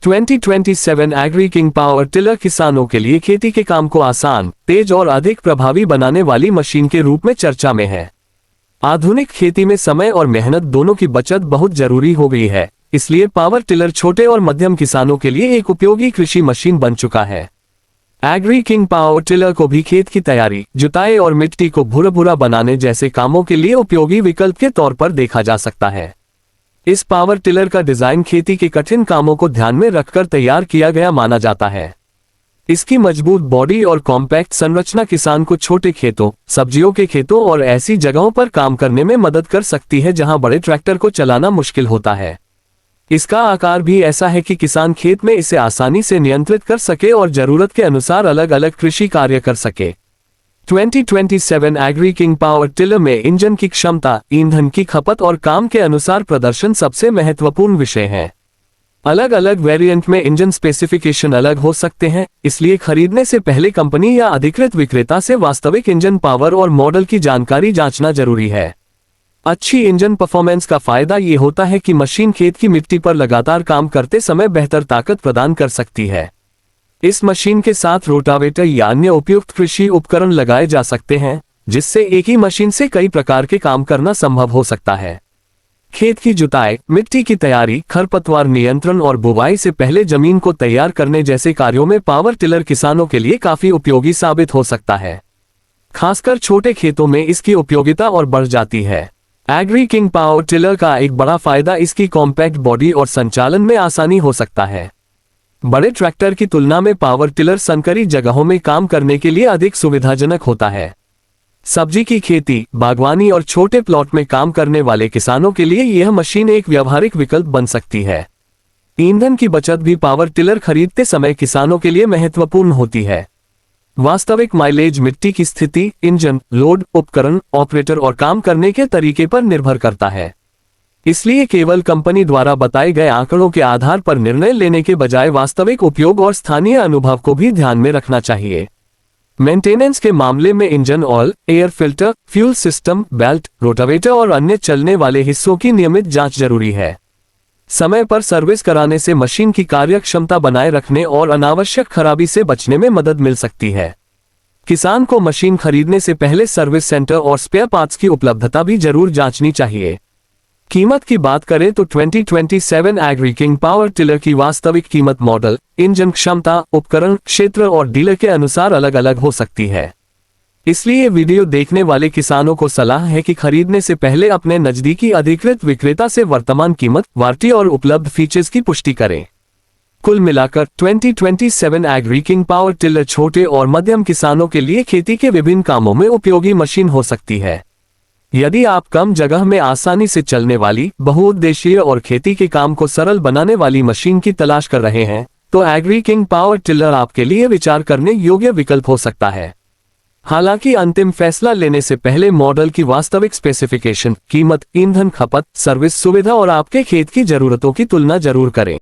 2027 agree king power tiller किसानों के लिए खेती के काम को आसान, तेज और अधिक प्रभावी बनाने वाली मशीन के रूप में चर्चा में है। आधुनिक खेती में समय और मेहनत दोनों की बचत बहुत जरूरी हो गई है, इसलिए पावर टिलर छोटे और मध्यम किसानों के लिए एक उपयोगी कृषि मशीन बन चुका है। एग्री किंग पावर टिलर को भी खेत की तैयारी, जुताई और मिट्टी को भुरभुरा बनाने जैसे कामों के लिए उपयोगी विकल्प के तौर पर देखा जा सकता है। इस पावर टिलर का डिजाइन खेती के कठिन कामों को ध्यान में रखकर तैयार किया गया माना जाता है। इसकी मजबूत बॉडी और कॉम्पैक्ट संरचना किसान को छोटे खेतों, सब्जियों के खेतों और ऐसी जगहों पर काम करने में मदद कर सकती है जहां बड़े ट्रैक्टर को चलाना मुश्किल होता है। इसका आकार भी ऐसा है कि किसान खेत में इसे आसानी से नियंत्रित कर सके और जरूरत के अनुसार अलग अलग कृषि कार्य कर सके। 2027 एग्री किंग पावर टिलर में इंजन की क्षमता, ईंधन की खपत और काम के अनुसार प्रदर्शन सबसे महत्वपूर्ण विषय है। अलग अलग वेरिएंट में इंजन स्पेसिफिकेशन अलग हो सकते हैं, इसलिए खरीदने से पहले कंपनी या अधिकृत विक्रेता से वास्तविक इंजन पावर और मॉडल की जानकारी जांचना जरूरी है। अच्छी इंजन परफॉर्मेंस का फायदा ये होता है कि मशीन खेत की मिट्टी पर लगातार काम करते समय बेहतर ताकत प्रदान कर सकती है। इस मशीन के साथ रोटावेटर या अन्य उपयुक्त कृषि उपकरण लगाए जा सकते हैं, जिससे एक ही मशीन से कई प्रकार के काम करना संभव हो सकता है। खेत की जुताई, मिट्टी की तैयारी, खरपतवार नियंत्रण और बुवाई से पहले जमीन को तैयार करने जैसे कार्यों में पावर टिलर किसानों के लिए काफी उपयोगी साबित हो सकता है। खासकर छोटे खेतों में इसकी उपयोगिता और बढ़ जाती है। एग्री किंग पावर टिलर का एक बड़ा फायदा इसकी कॉम्पैक्ट बॉडी और संचालन में आसानी हो सकता है। बड़े ट्रैक्टर की तुलना में पावर टिलर संकरी जगहों में काम करने के लिए अधिक सुविधाजनक होता है। सब्जी की खेती, बागवानी और छोटे प्लॉट में काम करने वाले किसानों के लिए यह मशीन एक व्यावहारिक विकल्प बन सकती है। ईंधन की बचत भी पावर टिलर खरीदते समय किसानों के लिए महत्वपूर्ण होती है। वास्तविक माइलेज मिट्टी की स्थिति, इंजन, लोड, उपकरण, ऑपरेटर और काम करने के तरीके पर निर्भर करता है। इसलिए केवल कंपनी द्वारा बताए गए आंकड़ों के आधार पर निर्णय लेने के बजाय वास्तविक उपयोग और स्थानीय अनुभव को भी ध्यान में रखना चाहिए। मेंटेनेंस के मामले में engine oil, air filter, fuel system, belt, rotavator और अन्य चलने वाले हिस्सों की नियमित जांच जरूरी है। समय पर सर्विस कराने से मशीन की कार्यक्षमता बनाए रखने और अनावश्यक खराबी से बचने में मदद मिल सकती है। किसान को मशीन खरीदने से पहले सर्विस सेंटर और स्पेयर पार्ट्स की उपलब्धता भी जरूर जांचनी चाहिए। कीमत की बात करें तो 2027 एग्री किंग पावर टिलर की वास्तविक कीमत मॉडल, इंजन क्षमता, उपकरण, क्षेत्र और डीलर के अनुसार अलग अलग हो सकती है। इसलिए वीडियो देखने वाले किसानों को सलाह है कि खरीदने से पहले अपने नजदीकी अधिकृत विक्रेता से वर्तमान कीमत, वारंटी और उपलब्ध फीचर्स की पुष्टि करें। कुल मिलाकर 2027 एग्री किंग पावर टिलर छोटे और मध्यम किसानों के लिए खेती के विभिन्न कामों में उपयोगी मशीन हो सकती है। यदि आप कम जगह में आसानी से चलने वाली, बहुउद्देशीय और खेती के काम को सरल बनाने वाली मशीन की तलाश कर रहे हैं, तो एग्री किंग पावर टिलर आपके लिए विचार करने योग्य विकल्प हो सकता है। हालांकि अंतिम फैसला लेने से पहले मॉडल की वास्तविक स्पेसिफिकेशन, कीमत, ईंधन खपत, सर्विस सुविधा और आपके खेत की जरूरतों की तुलना जरूर करें।